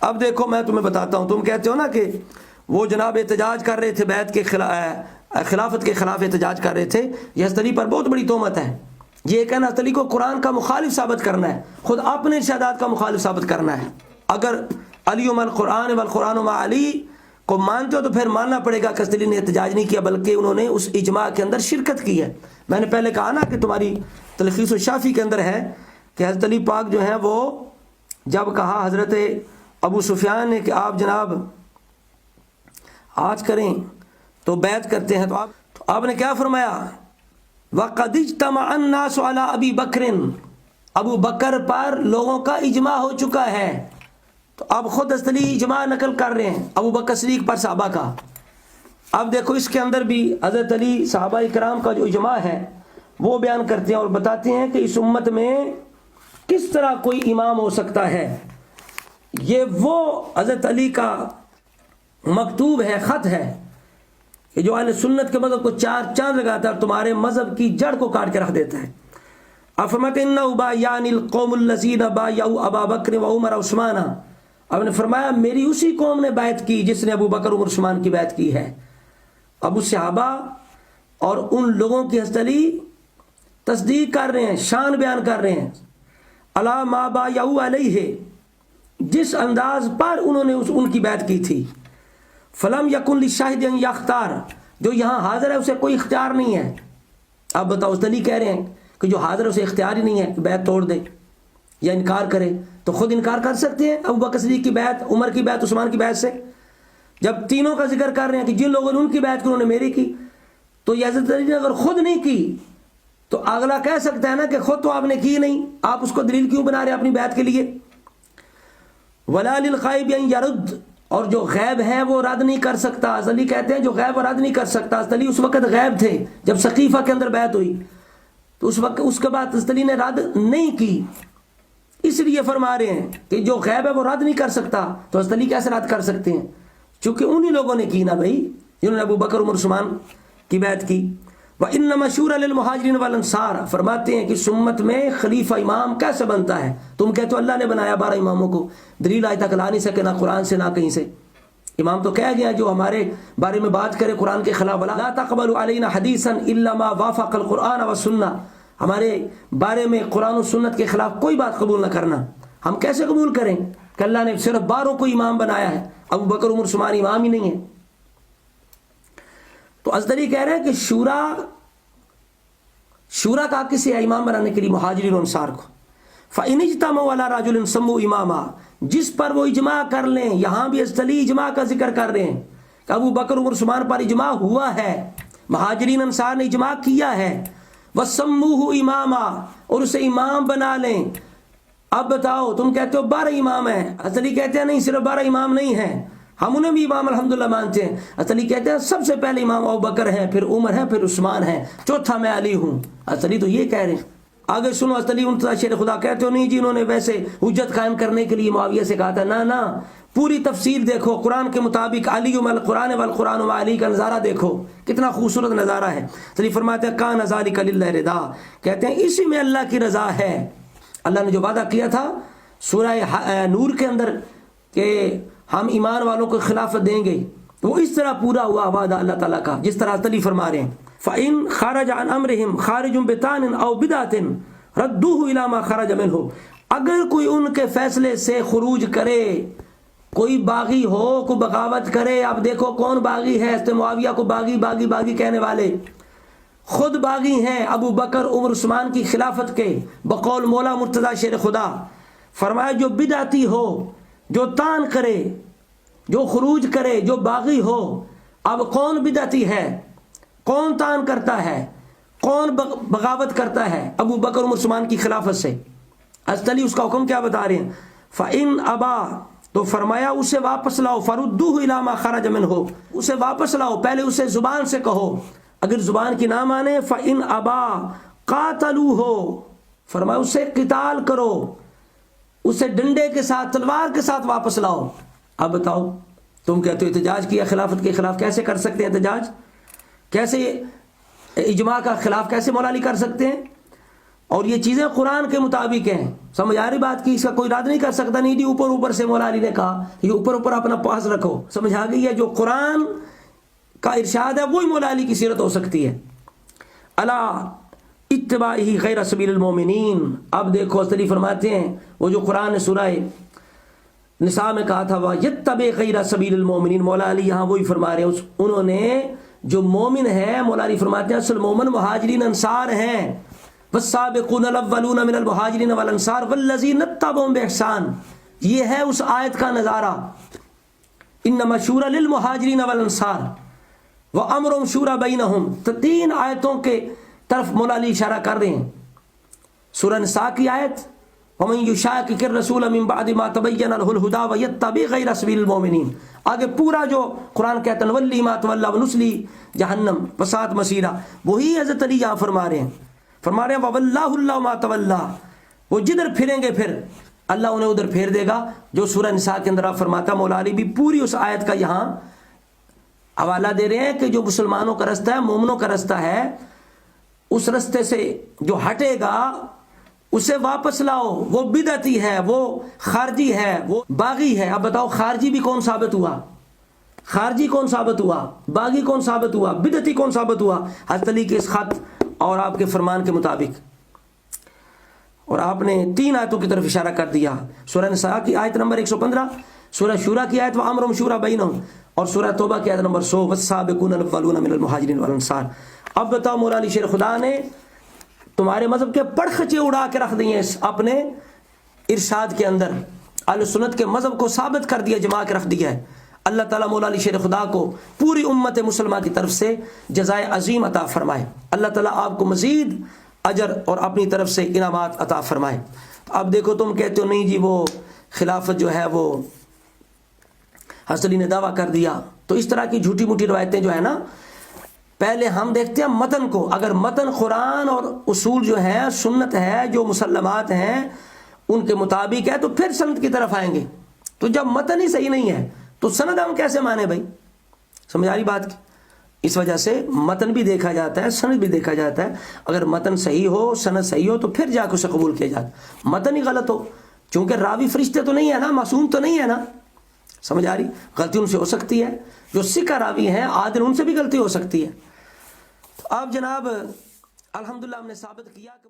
اب دیکھو میں تمہیں بتاتا ہوں، تم کہتے ہو نا کہ وہ جناب احتجاج کر رہے تھے، بیعت کے خلافت کے خلاف احتجاج کر رہے تھے، یہ حضرت علی پر بہت بڑی تہمت ہے۔ یہ کہنا حضرت علی کو قرآن کا مخالف ثابت کرنا ہے، خود اپنے ارشادات کا مخالف ثابت کرنا ہے۔ اگر علی القرآن والقرآن مع علی کو مانتے ہو تو پھر ماننا پڑے گا کہ حضرت علی نے احتجاج نہیں کیا بلکہ انہوں نے اس اجماع کے اندر شرکت کی ہے۔ میں نے پہلے کہا نا کہ تمہاری تلخیص الشافی کے اندر ہے کہ حضرت علی پاک جو ہیں وہ جب کہا حضرت ابو سفیان نے کہ آپ جناب آج کریں تو بیعت کرتے ہیں، تو آپ نے کیا فرمایا؟ وَقَدِ اجْتَمَعَ النَّاسُ عَلَىٰ أَبِي بَكْرٍ، ابو بکر پر لوگوں کا اجماع ہو چکا ہے۔ تو اب خود حضرت علی اجماع نقل کر رہے ہیں ابو بکر صدیق پر صحابہ کا۔ اب دیکھو اس کے اندر بھی حضرت علی صحابہ کرام کا جو اجماع ہے وہ بیان کرتے ہیں اور بتاتے ہیں کہ اس امت میں کس طرح کوئی امام ہو سکتا ہے۔ یہ وہ حضرت علی کا مکتوب ہے، خط ہے کہ جو اہل سنت کے مذہب کو چار چاند لگاتا ہے اور تمہارے مذہب کی جڑ کو کاٹ کے رکھ دیتا ہے۔ اب فرماتے ہیں انہ بایان القوم الذین بایعوا ابا بکر و عمر عثمان، اب نے فرمایا میری اسی قوم نے بیعت کی جس نے ابو بکر عمر عثمان کی بیعت کی ہے۔ ابو صحابہ اور ان لوگوں کی حضرت علی تصدیق کر رہے ہیں، شان بیان کر رہے ہیں، علی ما بایعوا علیہ، جس انداز پر انہوں نے ان کی بیعت کی تھی۔ فلم یکن للشاہد ان یختار، جو یہاں حاضر ہے اسے کوئی اختیار نہیں ہے۔ اب بتاؤ حضرت علی کہہ رہے ہیں کہ جو حاضر ہے اسے اختیار ہی نہیں ہے کہ بیعت توڑ دے یا انکار کرے، تو خود انکار کر سکتے ہیں ابو بکر صدیق کی بیعت، عمر کی بیعت، عثمان کی بیعت سے؟ جب تینوں کا ذکر کر رہے ہیں کہ جن لوگوں نے ان کی بیعت کی انہوں نے میری کی، تو یہ حضرت علی نے اگر خود نہیں کی تو اگلا کہہ سکتا ہے نا کہ خود تو آپ نے کی نہیں، آپ اس کو دلیل کیوں بنا رہے ہیں اپنی بیعت کے لیے؟ ولا للغائب ان یرد، اور جو غیب ہے وہ رد نہیں کر سکتا۔ حضرت علی کہتے ہیں جو غیب رد نہیں کر سکتا۔ حضرت علی اس وقت غیب تھے جب سقیفہ کے اندر بیعت ہوئی، تو اس وقت اس کے بعد حضرت علی نے رد نہیں کی، اس لیے فرما رہے ہیں کہ جو غیب ہے وہ رد نہیں کر سکتا، تو حضرت علی کیسے رد کر سکتے ہیں؟ چونکہ انہی لوگوں نے کی نا بھائی جنہوں نے ابو بکر عمر عثمان کی بیعت کی۔ وَإِنَّ مَشْهُورًا لِلْمُهَاجِرِينَ وَالْأَنصَارِ، فرماتے ہیں کہ اس امت میں خلیفہ امام کیسے بنتا ہے؟ تم کہتے ہو اللہ نے بنایا 12 اماموں کو، دلیل آج تک لا نہیں سکے نہ قرآن سے نہ کہیں سے۔ امام تو کہہ گیا جو ہمارے بارے میں بات کرے قرآن کے خلاف، لا تقبلوا علینا حدیثا الا ما وافق القرآن والسنہ، ہمارے بارے میں قرآن و سنت کے خلاف کوئی بات قبول نہ کرنا۔ ہم کیسے قبول کریں کہ اللہ نے صرف 12 کو امام بنایا ہے، ابو بکر عمر عثمان امام ہی نہیں ہے؟ تو حضرت علی کہہ رہے ہیں کہ شورا کا کسی امام بنانے کے لیے مہاجرین و انصار کو۔ فَإِنِ اجْتَمَعُوا عَلَىٰ رَجُلٍ سَمُّوا إِمَامًا، جس پر وہ اجماع کر لیں، یہاں بھی حضرت علی اجماع کا ذکر کر رہے ہیں کہ ابو بکر عمر عثمان پر اجماع ہوا ہے، مہاجرین انصار نے اجماع کیا ہے، وَسَمُّوهُ إِمَامًا، اور اسے امام بنا لیں۔ اب بتاؤ تم کہتے ہو 12 امام ہیں، حضرت علی کہتے ہیں نہیں صرف 12 امام نہیں ہیں، ہم انہیں بھی امام الحمدللہ مانتے ہیں۔ حضرت علی کہتے ہیں سب سے پہلے امام ابو بکر ہیں، پھر عمر ہے، پھر عثمان ہے، چوتھا میں علی ہوں۔ حضرت علی تو یہ کہہ رہے ہیں۔ آگے سنو، حضرت علی انتہا شیر خدا کہتے ہو نہیں جی انہوں نے ویسے حجت قائم کرنے کے لیے معاویہ سے کہا تھا، نہ پوری تفسیر دیکھو قرآن کے مطابق، علی القرآن والقرآن و علی کا نظارہ دیکھو کتنا خوبصورت نظارہ ہے۔ حضرت علی فرماتے ہیں کان ذالک للہ رضا، کہتے ہیں اسی میں اللہ کی رضا ہے۔ اللہ نے جو وعدہ کیا تھا سورہ نور کے اندر کہ ہم ایمان والوں کو خلافت دیں گے، وہ اس طرح پورا ہوا وعدہ اللہ تعالیٰ کا، جس طرح حضرت علی فرما رہے ہیں فَإِنْ خَرَجَ عَنْ أَمْرِهِمْ خَارِجٌ بِطَانٍ أَوْ بِدْعَةٍ رَدُّوهُ إِلَىٰ مَا خَرَجَ مِنْهُ، اگر کوئی ان کے فیصلے سے خروج کرے، کوئی باغی ہو، کوئی بغاوت کرے، اب دیکھو کون باغی ہے، حضرت معاویہ کو باغی باغی باغی کہنے والے خود باغی ہیں ابو بکر عمر عثمان کی خلافت کے، بقول مولا مرتضی شیر خدا فرمایا جو بدعتی ہو، جو تان کرے، جو خروج کرے، جو باغی ہو۔ اب کون بدعتی ہے، کون تان کرتا ہے، کون بغاوت کرتا ہے ابو بکر عمر عثمان کی خلافت سے؟ حضرت علی اس کا حکم کیا بتا رہے ہیں، فَإِنْ أَبَا، تو فرمایا اسے واپس لاؤ، فَرُدُّوهُ إِلَىٰ مَا خَرَجَ مِنْهُ، اسے واپس لاؤ، پہلے اسے زبان سے کہو، اگر زبان کی نہ مانے فَإِنْ أَبَا قَاتَلُوهُ، فرمایا اسے قتال کرو، اسے ڈنڈے کے ساتھ، تلوار کے ساتھ واپس لاؤ۔ اب بتاؤ تم کہتے ہو احتجاج کیا خلافت کے خلاف، کیسے کر سکتے ہیں احتجاج؟ کیسے اجماع کا خلاف کیسے مولا علی کر سکتے ہیں؟ اور یہ چیزیں قرآن کے مطابق ہیں. سمجھ آ رہی بات کی؟ اس کا کوئی رد نہیں کر سکتا نہیں جی اوپر اوپر سے مولا علی نے کہا، یہ اوپر اوپر اپنا پاس رکھو. سمجھ آ گئی ہے؟ جو قرآن کا ارشاد ہے وہی مولا علی کی سیرت ہو سکتی ہے. الا اتباعہ غیر سبیل المومنین. اب دیکھو استری فرماتے ہیں وہ جو قرآن نے سورہ نساء میں کہا تھا وَيَتَّبِعْ غَيْرَ سَبِيلِ الْمُؤْمِنِينَ، مولا علی یہاں وہی فرما رہے ہیں. انہوں نے جو مومن ہے، مولا علی فرماتے ہیں اصل مومن مہاجرین انصار ہیں. وَالسَّابِقُونَ الْأَوَّلُونَ مِنَ الْمُهَاجِرِينَ وَالْأَنصَارِ وَالَّذِينَ اتَّبَعُوهُم بِإِحْسَانٍ. یہ ہے اس آیت کا نظارہ. انما الشورى للمہاجرین والانصار وامرهم شورى بینہم. تو 3 آیتوں کے طرف مولا علی اشارہ کر رہے ہیں. سورہ نساء کی آیت وَمَن يُشَاقِقِ الرَّسُولَ مِن بَعْدِ مَا تَبَيَّنَ لَهُ الْهُدَىٰ وَيَتَّبِعْ غَيْرَ سَبِيلِ الْمُؤْمِنِينَ. آگے پورا جو قرآن کہتا ہے نُوَلِّهِ مَا تَوَلَّىٰ وَنُصْلِهِ جہنم وَسَاءَتْ مَصِيرًا، وہی حضرت علی یہاں فرما رہے ہیں وَوَلَّاهُ اللَّهُ مَا تَوَلَّىٰ. وہ جدھر پھریں گے پھر اللہ انہیں ادھر پھیر دے گا. جو سورہ نساء کے اندر آپ فرماتا مولا علی بھی پوری اس آیت کا یہاں حوالہ دے رہے ہیں کہ جو مسلمانوں کا رستہ ہے، مومنوں کا رستہ ہے، اس رستے سے جو ہٹے گا اسے واپس لاؤ. وہ بدعتی ہے، وہ خارجی ہے، وہ باغی ہے. اب بتاؤ خارجی بھی کون ثابت ہوا؟ خارجی کون ثابت ہوا؟ باغی کون ثابت ہوا؟ بدعتی کون ثابت ہوا؟ حضرت علی کے اس خط اور آپ کے فرمان کے مطابق. اور آپ نے 3 آیتوں کی طرف اشارہ کر دیا. سورہ نساء کی آیت نمبر 115، سورہ شورى کی آیت وَأَمْرُهُمْ شُورَىٰ بَيْنَهُمْ، اور سورہ توبہ کی آیت نمبر 100 وَالسَّابِقُونَ الْأَوَّلُونَ مِنَ الْمُهَاجِرِينَ وَالْأَنصَارِ. اب بتاؤ مولا علی شیر خدا نے تمہارے مذہب کے پڑخچے اڑا کے رکھ دیے اپنے ارشاد کے اندر. اہل سنت کے مذہب کو ثابت کر دیا، جما کے رکھ دیا ہے. اللہ تعالیٰ مولا علی شیر خدا کو پوری امت مسلمہ کی طرف سے جزائے عظیم عطا فرمائے. اللہ تعالیٰ آپ کو مزید اجر اور اپنی طرف سے انعامات عطا فرمائے. اب دیکھو تم کہتے ہو نہیں جی وہ خلافت جو ہے وہ حضرت علی نے دعویٰ کر دیا. تو اس طرح کی جھوٹی موٹی روایتیں جو ہے نا، پہلے ہم دیکھتے ہیں متن کو. اگر متن قرآن اور اصول جو ہے، سنت ہے، جو مسلمات ہیں ان کے مطابق ہے تو پھر سند کی طرف آئیں گے. تو جب متن ہی صحیح نہیں ہے تو سند ہم کیسے مانے بھائی؟ سمجھ آ رہی بات کی؟ اس وجہ سے متن بھی دیکھا جاتا ہے، سند بھی دیکھا جاتا ہے. اگر متن صحیح ہو، سند صحیح ہو تو پھر جا کے اسے قبول کیا جاتا. متن ہی غلط ہو، چونکہ راوی فرشتے تو نہیں ہے نا، معصوم تو نہیں ہے نا. سمجھ آ رہی؟ غلطی ان سے ہو سکتی ہے. جو سکہ راوی ہیں عادل، ان سے بھی غلطی ہو سکتی ہے. اب جناب الحمدللہ ہم نے ثابت کیا کہ